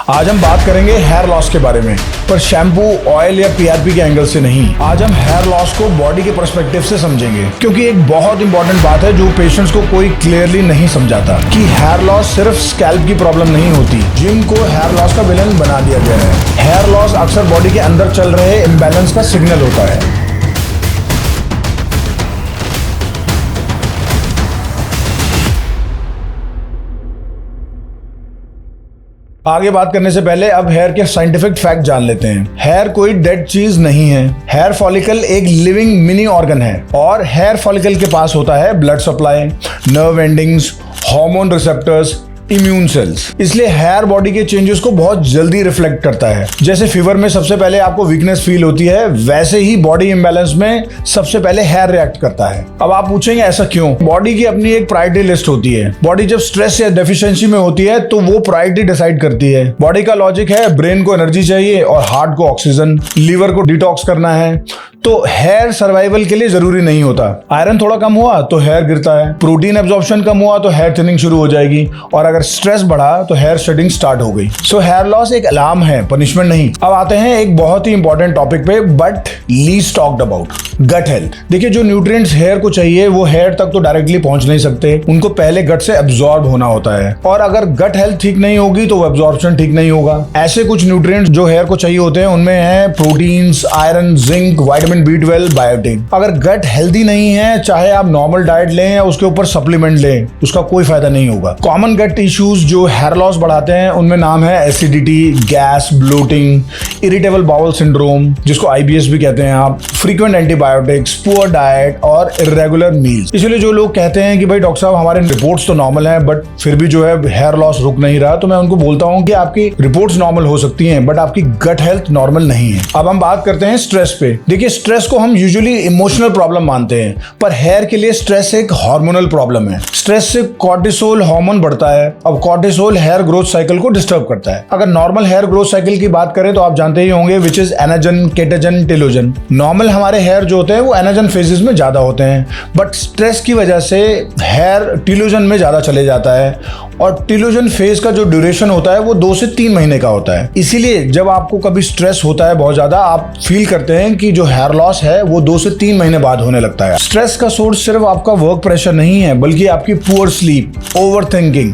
आज हम बात करेंगे हेयर लॉस के बारे में, पर शैम्पू, ऑयल या पीआरपी के एंगल से नहीं। आज हम हेयर लॉस को बॉडी के पर्सपेक्टिव से समझेंगे, क्योंकि एक बहुत इंपॉर्टेंट बात है जो पेशेंट्स को कोई क्लियरली नहीं समझाता कि हेयर लॉस सिर्फ स्कैल्प की प्रॉब्लम नहीं होती। जिम को हेयर लॉस का विलन बना दिया गया है। हेयर लॉस अक्सर बॉडी के अंदर चल रहे इम्बैलेंस का सिग्नल होता है। आगे बात करने से पहले अब हेयर के साइंटिफिक फैक्ट जान लेते हैं। हेयर कोई डेड चीज नहीं है। हेयर फॉलिकल एक लिविंग मिनी ऑर्गन है और हेयर फॉलिकल के पास होता है blood supply, nerve endings, hormone receptors, immune cells. इसलिए हेयर बॉडी के चेंजेस को बहुत जल्दी रिफ्लेक्ट करता है। जैसे फीवर में सबसे पहले आपको वीकनेस फील होती है, वैसे ही बॉडी इम्बैलेंस में सबसे पहले हेयर रिएक्ट करता है। अब आप पूछेंगे ऐसा क्यों? बॉडी की अपनी एक प्रायोरिटी लिस्ट होती है। बॉडी जब स्ट्रेस या डेफिशिएंसी में होती है तो वो प्रायोरिटी डिसाइड करती है। बॉडी का लॉजिक है ब्रेन को एनर्जी चाहिए और हार्ट को ऑक्सीजन, लीवर को डिटॉक्स करना है। तो हेयर सर्वाइवल के लिए जरूरी नहीं होता। आयरन थोड़ा कम हुआ तो हेयर गिरता है, प्रोटीन एब्जॉर्प्शन कम हुआ तो हेयर थिनिंग शुरू हो जाएगी, और अगर स्ट्रेस बढ़ा तो हेयर शेडिंग स्टार्ट हो गई। सो हेयर लॉस एक अलार्म है, पनिशमेंट नहीं। अब आते हैं एक बहुत ही इंपॉर्टेंट टॉपिक पे, but least talked about, gut health. देखिए, जो न्यूट्रिएंट्स हेयर को चाहिए वो हेयर तक तो डायरेक्टली पहुंच नहीं सकते, उनको पहले गट से एब्जॉर्ब होना होता है। और अगर गट हेल्थ ठीक नहीं होगी तो वो एब्जॉर्प्शन ठीक नहीं होगा। ऐसे कुछ न्यूट्रिएंट्स जो हेयर को चाहिए होते हैं उनमें है proteins, iron, zinc, vitamin B12, biotin. अगर गट हेल्दी नहीं है, चाहे आप नॉर्मल डाइट लें या उसके ऊपर सप्लीमेंट लें, उसका कोई फायदा नहीं होगा। कॉमन गट इश्यूज जो हेयर लॉस बढ़ाते हैं उनमें नाम है acidity, gas, bloating, irritable bowel syndrome जिसको IBS भी कहते हैं आप, फ्रीक्वेंट एंटीबायोटिक्स, पुअर डाइट और इरेगुलर मील्स। इसलिए जो लोग कहते हैं कि भाई डॉक्टर साहब हमारे रिपोर्ट्स तो नॉर्मल हैं बट फिर भी जो है हेयर लॉस रुक नहीं रहा, तो मैं उनको बोलता हूं कि आपकी रिपोर्ट्स नॉर्मल हो सकती हैं बट आपकी गट हेल्थ नॉर्मल नहीं है। अब हम बात करते हैं स्ट्रेस पे। देखिए, स्ट्रेस को हम यूजुअली इमोशनल प्रॉब्लम मानते हैं, पर हेयर के लिए स्ट्रेस एक हार्मोनल प्रॉब्लम है। स्ट्रेस से कॉर्टिसोल हार्मोन बढ़ता है। अब कॉर्टिसोल हेयर ग्रोथ साइकिल को डिस्टर्ब करता है। अगर नॉर्मल हेयर ग्रोथ साइकिल की बात करें तो आप जानते ही होंगे which is anagen, catagen, telogen. Normal हमारे हेयर जो होते हैं वो एनाजन फेजेस में ज्यादा होते हैं, बट स्ट्रेस की वजह से हेयर टेलोजन में ज्यादा चले जाता है, और टेलोजन फेज का जो ड्यूरेशन होता है वो 2 से 3 महीने का होता है। इसीलिए जब आपको कभी स्ट्रेस होता है बहुत ज्यादा, आप फील करते हैं कि जो हेयर लॉस है वो 2 से 3 महीने बाद होने लगता है। स्ट्रेस का सोर्स सिर्फ आपका वर्क प्रेशर नहीं है, बल्कि आपकी poor sleep, over thinking,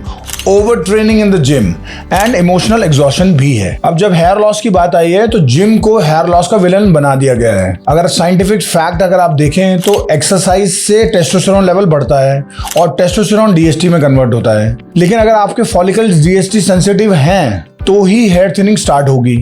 over training in the gym and emotional exhaustion भी है। अब जब हेयर लॉस की बात आई है तो जिम को हेयर लॉस का विलन बना दिया गया है। अगर साइंटिफिक फैक्ट अगर आप देखें तो एक्सरसाइज से टेस्टोस्टेरोन लेवल बढ़ता है और टेस्टोस्टेरोन DHT में कन्वर्ट होता है। लेकिन अगर आपके फॉलिकल्स DHT सेंसिटिव हैं तो ही हेयर थिनिंग स्टार्ट होगी।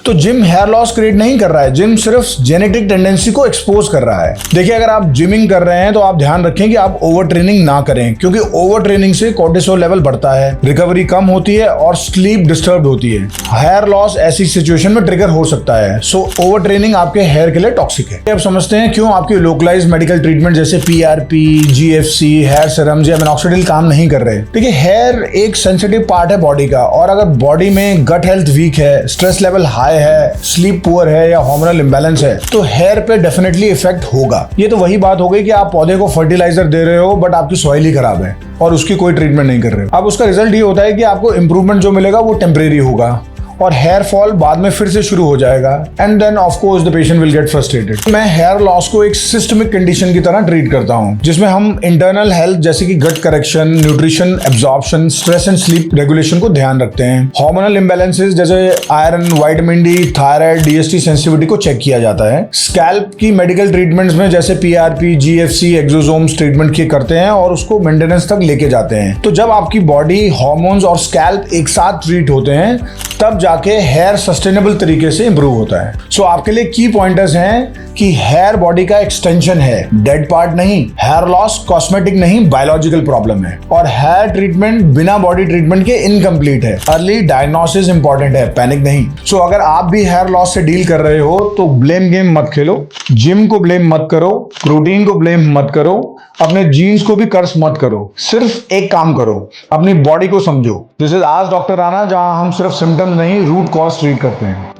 तो जिम हेयर लॉस क्रिएट नहीं कर रहा है, जिम सिर्फ जेनेटिक टेंडेंसी को एक्सपोज कर रहा है। देखिए, अगर आप जिमिंग कर रहे हैं तो आप ध्यान रखें कि आप ओवर ट्रेनिंग ना करें, क्योंकि ओवर ट्रेनिंग से कोर्टिसोल लेवल बढ़ता है, रिकवरी कम होती है और स्लीप डिस्टर्ब होती है। हेयर लॉस ऐसी सिचुएशन में ट्रिगर हो सकता है। सो ओवर ट्रेनिंग आपके हेयर के लिए टॉक्सिक है। अब समझते हैं क्यों आपकी लोकलाइज्ड मेडिकल ट्रीटमेंट जैसे PRP, GFC, हेयर सीरम्स या मिनॉक्सिडिल काम नहीं कर रहे। देखिए, हेयर एक सेंसिटिव पार्ट है बॉडी का, और अगर बॉडी में गट हेल्थ वीक है, स्ट्रेस लेवल हाई है, स्लीप पुअर है या हार्मोनल इंबैलेंस है, तो हेयर पे डेफिनेटली इफेक्ट होगा। ये तो वही बात हो गई कि आप पौधे को फर्टिलाइजर दे रहे हो बट आपकी सॉइल ही खराब है और उसकी कोई ट्रीटमेंट नहीं कर रहे हो। अब उसका रिजल्ट ये होता है कि आपको इंप्रूवमेंट जो मिलेगा वो टेम्परेरी होगा और हेयर फॉल बाद में फिर से शुरू हो जाएगा, and then of course the patient will get frustrated. मैं हेयर लॉस को एक सिस्टमिक कंडीशन की तरह ट्रीट करता हूं, जिसमें हम इंटरनल हेल्थ जैसे कि gut correction, nutrition, absorption, stress and sleep regulation को ध्यान रखते हैं। हार्मोनल इंबैलेंसेस जैसे iron, vitamin D, thyroid, DHT sensitivity को चेक किया जाता है। स्कैल्प की मेडिकल ट्रीटमेंट्स में जैसे PRP, GFC, एक्सोसोम्स ट्रीटमेंट किए करते हैं और उसको मेंटेनेंस तक लेके जाते हैं। तो जब आपकी बॉडी, हॉर्मोन्स और स्कैल्प एक साथ ट्रीट होते हैं तब जाके हेयर सस्टेनेबल तरीके से इंप्रूव होता है। सो आपके लिए की पॉइंटर्स हैं कि हेयर बॉडी का एक्सटेंशन है, डेड पार्ट नहीं। हेयर लॉस कॉस्मेटिक नहीं, बायोलॉजिकल प्रॉब्लम है, और हेयर ट्रीटमेंट बिना बॉडी ट्रीटमेंट के इनकम्प्लीट है। अर्ली डायग्नोसिस इंपॉर्टेंट है, पैनिक नहीं। सो अगर आप भी हेयर लॉस से डील कर रहे हो तो ब्लेम गेम मत खेलो, जिम को ब्लेम मत करो, प्रोटीन को ब्लेम मत करो, अपने जीन्स को भी कर्स मत करो। सिर्फ एक काम करो, अपनी बॉडी को समझो। दिस इज आज डॉक्टर राणा, जहां हम सिर्फ सिम्टम्स नहीं रूट कॉज ट्रीट करते हैं।